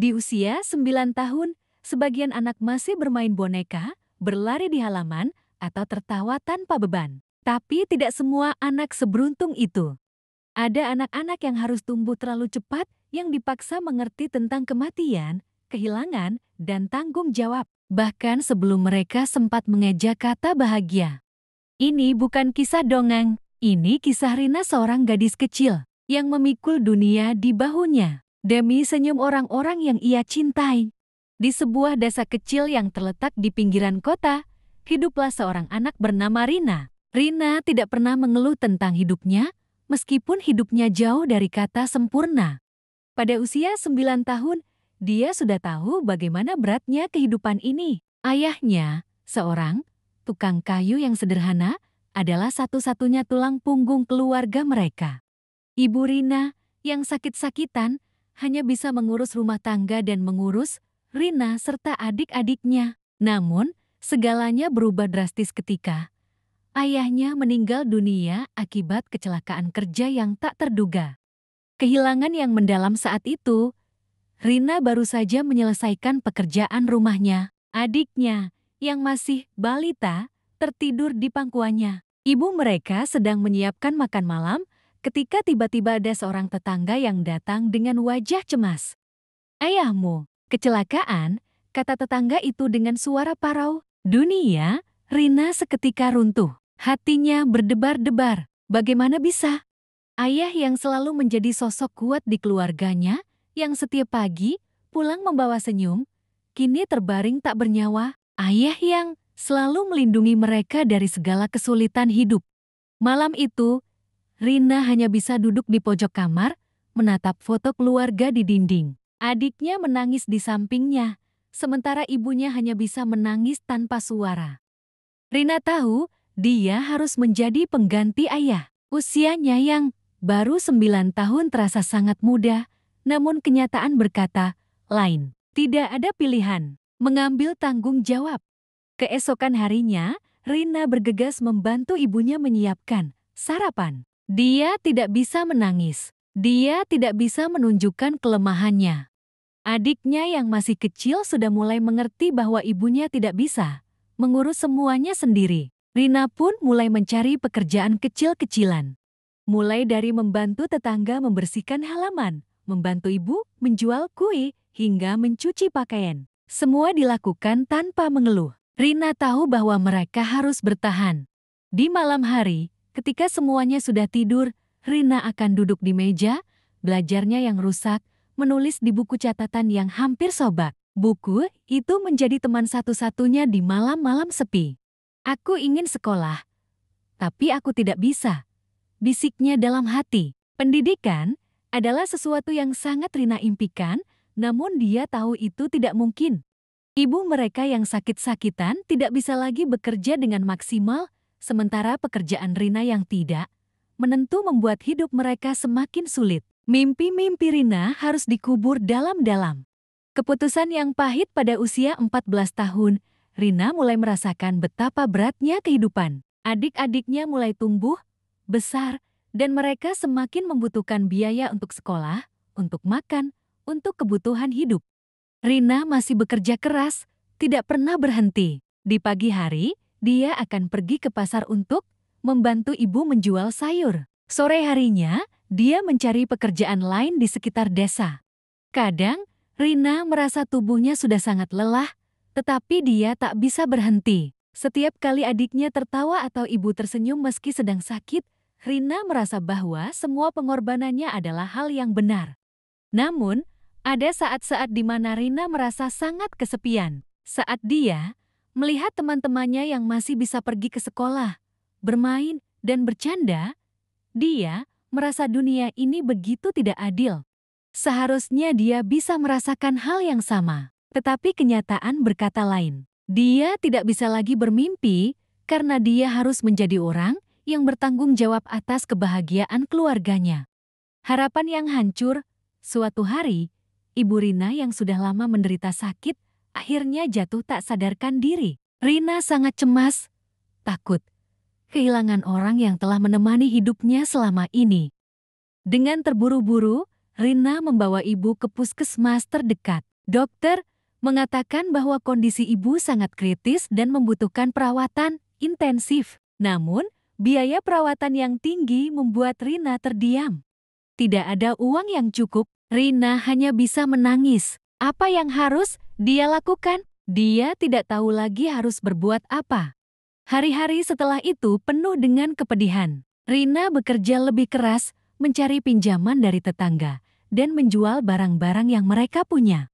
Di usia 9 tahun, sebagian anak masih bermain boneka, berlari di halaman, atau tertawa tanpa beban. Tapi tidak semua anak seberuntung itu. Ada anak-anak yang harus tumbuh terlalu cepat yang dipaksa mengerti tentang kematian, kehilangan, dan tanggung jawab. Bahkan sebelum mereka sempat mengejak kata bahagia. Ini bukan kisah dongeng, ini kisah Rina, seorang gadis kecil yang memikul dunia di bahunya demi senyum orang-orang yang ia cintai. Di sebuah desa kecil yang terletak di pinggiran kota, hiduplah seorang anak bernama Rina. Rina tidak pernah mengeluh tentang hidupnya, meskipun hidupnya jauh dari kata sempurna. Pada usia 9 tahun, dia sudah tahu bagaimana beratnya kehidupan ini. Ayahnya, seorang tukang kayu yang sederhana, adalah satu-satunya tulang punggung keluarga mereka. Ibu Rina, yang sakit-sakitan, hanya bisa mengurus rumah tangga dan mengurus Rina serta adik-adiknya. Namun, segalanya berubah drastis ketika ayahnya meninggal dunia akibat kecelakaan kerja yang tak terduga. Kehilangan yang mendalam saat itu, Rina baru saja menyelesaikan pekerjaan rumahnya. Adiknya, yang masih balita, tertidur di pangkuannya. Ibu mereka sedang menyiapkan makan malam ketika tiba-tiba ada seorang tetangga yang datang dengan wajah cemas. "Ayahmu kecelakaan," kata tetangga itu dengan suara parau. Dunia Rina seketika runtuh. Hatinya berdebar-debar. Bagaimana bisa? Ayah yang selalu menjadi sosok kuat di keluarganya, yang setiap pagi pulang membawa senyum, kini terbaring tak bernyawa. Ayah yang selalu melindungi mereka dari segala kesulitan hidup. Malam itu, Rina hanya bisa duduk di pojok kamar, menatap foto keluarga di dinding. Adiknya menangis di sampingnya, sementara ibunya hanya bisa menangis tanpa suara. Rina tahu dia harus menjadi pengganti ayah. Usianya yang baru 9 tahun terasa sangat muda, namun kenyataan berkata lain. Tidak ada pilihan, mengambil tanggung jawab. Keesokan harinya, Rina bergegas membantu ibunya menyiapkan sarapan. Dia tidak bisa menangis. Dia tidak bisa menunjukkan kelemahannya. Adiknya yang masih kecil sudah mulai mengerti bahwa ibunya tidak bisa mengurus semuanya sendiri. Rina pun mulai mencari pekerjaan kecil-kecilan. Mulai dari membantu tetangga membersihkan halaman, membantu ibu menjual kue, hingga mencuci pakaian. Semua dilakukan tanpa mengeluh. Rina tahu bahwa mereka harus bertahan. Di malam hari, ketika semuanya sudah tidur, Rina akan duduk di meja, belajarnya yang rusak, menulis di buku catatan yang hampir sobek. Buku itu menjadi teman satu-satunya di malam-malam sepi. "Aku ingin sekolah, tapi aku tidak bisa," bisiknya dalam hati. Pendidikan adalah sesuatu yang sangat Rina impikan, namun dia tahu itu tidak mungkin. Ibu mereka yang sakit-sakitan tidak bisa lagi bekerja dengan maksimal, sementara pekerjaan Rina yang tidak menentu membuat hidup mereka semakin sulit. Mimpi-mimpi Rina harus dikubur dalam-dalam. Keputusan yang pahit pada usia 14 tahun, Rina mulai merasakan betapa beratnya kehidupan. Adik-adiknya mulai tumbuh, besar, dan mereka semakin membutuhkan biaya untuk sekolah, untuk makan, untuk kebutuhan hidup. Rina masih bekerja keras, tidak pernah berhenti. Di pagi hari, dia akan pergi ke pasar untuk membantu ibu menjual sayur. Sore harinya, dia mencari pekerjaan lain di sekitar desa. Kadang, Rina merasa tubuhnya sudah sangat lelah, tetapi dia tak bisa berhenti. Setiap kali adiknya tertawa atau ibu tersenyum meski sedang sakit, Rina merasa bahwa semua pengorbanannya adalah hal yang benar. Namun, ada saat-saat di mana Rina merasa sangat kesepian. Saat dia melihat teman-temannya yang masih bisa pergi ke sekolah, bermain, dan bercanda, dia merasa dunia ini begitu tidak adil. Seharusnya dia bisa merasakan hal yang sama, tetapi kenyataan berkata lain. Dia tidak bisa lagi bermimpi karena dia harus menjadi orang yang bertanggung jawab atas kebahagiaan keluarganya. Harapan yang hancur. Suatu hari, Ibu Rina yang sudah lama menderita sakit akhirnya jatuh tak sadarkan diri. Rina sangat cemas, takut kehilangan orang yang telah menemani hidupnya selama ini. Dengan terburu-buru, Rina membawa ibu ke puskesmas terdekat. Dokter mengatakan bahwa kondisi ibu sangat kritis dan membutuhkan perawatan intensif. Namun, biaya perawatan yang tinggi membuat Rina terdiam. Tidak ada uang yang cukup, Rina hanya bisa menangis. Apa yang harus dia lakukan? Dia tidak tahu lagi harus berbuat apa. Hari-hari setelah itu penuh dengan kepedihan. Rina bekerja lebih keras, mencari pinjaman dari tetangga, dan menjual barang-barang yang mereka punya.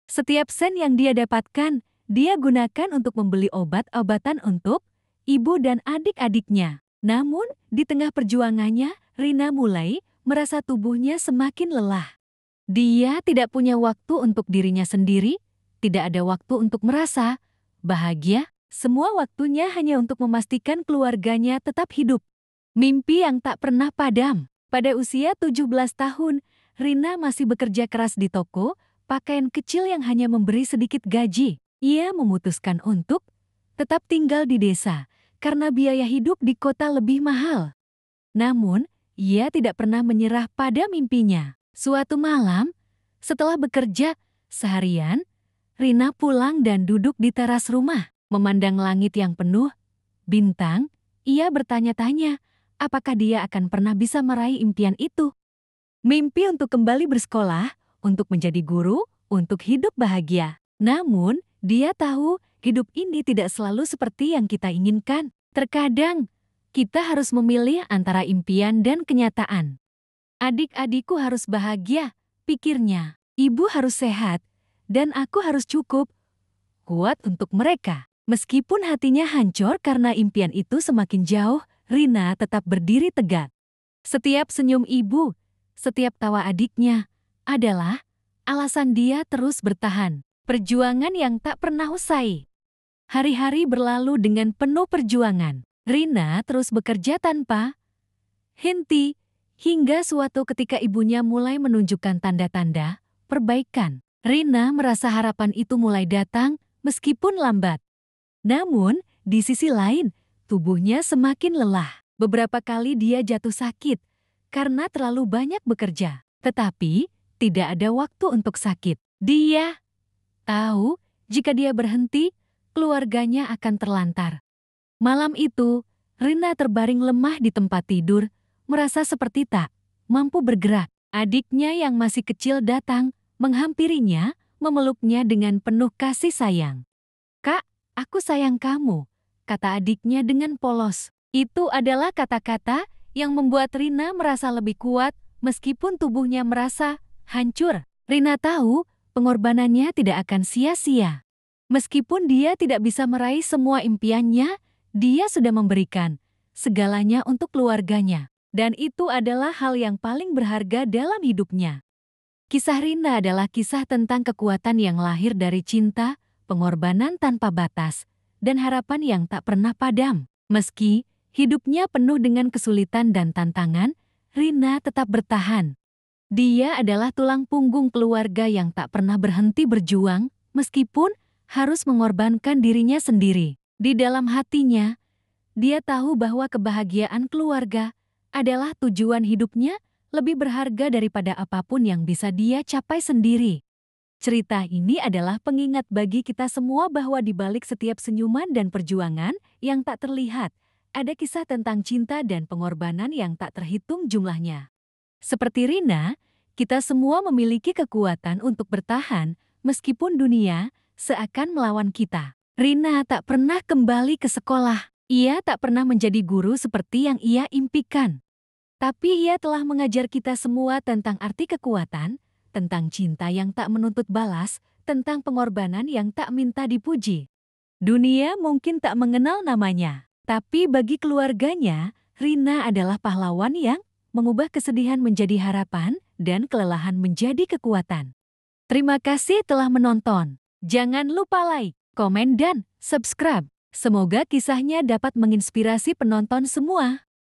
Setiap sen yang dia dapatkan, dia gunakan untuk membeli obat-obatan untuk ibu dan adik-adiknya. Namun, di tengah perjuangannya, Rina mulai merasa tubuhnya semakin lelah. Dia tidak punya waktu untuk dirinya sendiri, tidak ada waktu untuk merasa bahagia. Semua waktunya hanya untuk memastikan keluarganya tetap hidup. Mimpi yang tak pernah padam. Pada usia 17 tahun, Rina masih bekerja keras di toko pakaian kecil yang hanya memberi sedikit gaji. Ia memutuskan untuk tetap tinggal di desa karena biaya hidup di kota lebih mahal. Namun, ia tidak pernah menyerah pada mimpinya. Suatu malam, setelah bekerja seharian, Rina pulang dan duduk di teras rumah. Memandang langit yang penuh bintang, ia bertanya-tanya apakah dia akan pernah bisa meraih impian itu. Mimpi untuk kembali bersekolah, untuk menjadi guru, untuk hidup bahagia. Namun, dia tahu hidup ini tidak selalu seperti yang kita inginkan. Terkadang, kita harus memilih antara impian dan kenyataan. Adik-adikku harus bahagia, pikirnya. Ibu harus sehat, dan aku harus cukup kuat untuk mereka. Meskipun hatinya hancur karena impian itu semakin jauh, Rina tetap berdiri tegak. Setiap senyum ibu, setiap tawa adiknya, adalah alasan dia terus bertahan. Perjuangan yang tak pernah usai. Hari-hari berlalu dengan penuh perjuangan. Rina terus bekerja tanpa henti, hingga suatu ketika ibunya mulai menunjukkan tanda-tanda perbaikan. Rina merasa harapan itu mulai datang meskipun lambat. Namun, di sisi lain, tubuhnya semakin lelah. Beberapa kali dia jatuh sakit karena terlalu banyak bekerja. Tetapi, tidak ada waktu untuk sakit. Dia tahu jika dia berhenti, keluarganya akan terlantar. Malam itu, Rina terbaring lemah di tempat tidur, merasa seperti tak mampu bergerak. Adiknya yang masih kecil datang, menghampirinya, memeluknya dengan penuh kasih sayang. "Kak, aku sayang kamu," kata adiknya dengan polos. Itu adalah kata-kata yang membuat Rina merasa lebih kuat meskipun tubuhnya merasa hancur. Rina tahu pengorbanannya tidak akan sia-sia. Meskipun dia tidak bisa meraih semua impiannya, dia sudah memberikan segalanya untuk keluarganya. Dan itu adalah hal yang paling berharga dalam hidupnya. Kisah Rina adalah kisah tentang kekuatan yang lahir dari cinta, pengorbanan tanpa batas, dan harapan yang tak pernah padam. Meski hidupnya penuh dengan kesulitan dan tantangan, Rina tetap bertahan. Dia adalah tulang punggung keluarga yang tak pernah berhenti berjuang, meskipun harus mengorbankan dirinya sendiri. Di dalam hatinya, dia tahu bahwa kebahagiaan keluarga adalah tujuan hidupnya, lebih berharga daripada apapun yang bisa dia capai sendiri. Cerita ini adalah pengingat bagi kita semua bahwa di balik setiap senyuman dan perjuangan yang tak terlihat, ada kisah tentang cinta dan pengorbanan yang tak terhitung jumlahnya. Seperti Rina, kita semua memiliki kekuatan untuk bertahan meskipun dunia seakan melawan kita. Rina tak pernah kembali ke sekolah. Ia tak pernah menjadi guru seperti yang ia impikan. Tapi ia telah mengajar kita semua tentang arti kekuatan, tentang cinta yang tak menuntut balas, tentang pengorbanan yang tak minta dipuji. Dunia mungkin tak mengenal namanya, tapi bagi keluarganya, Rina adalah pahlawan yang mengubah kesedihan menjadi harapan dan kelelahan menjadi kekuatan. Terima kasih telah menonton. Jangan lupa like, komen, dan subscribe. Semoga kisahnya dapat menginspirasi penonton semua.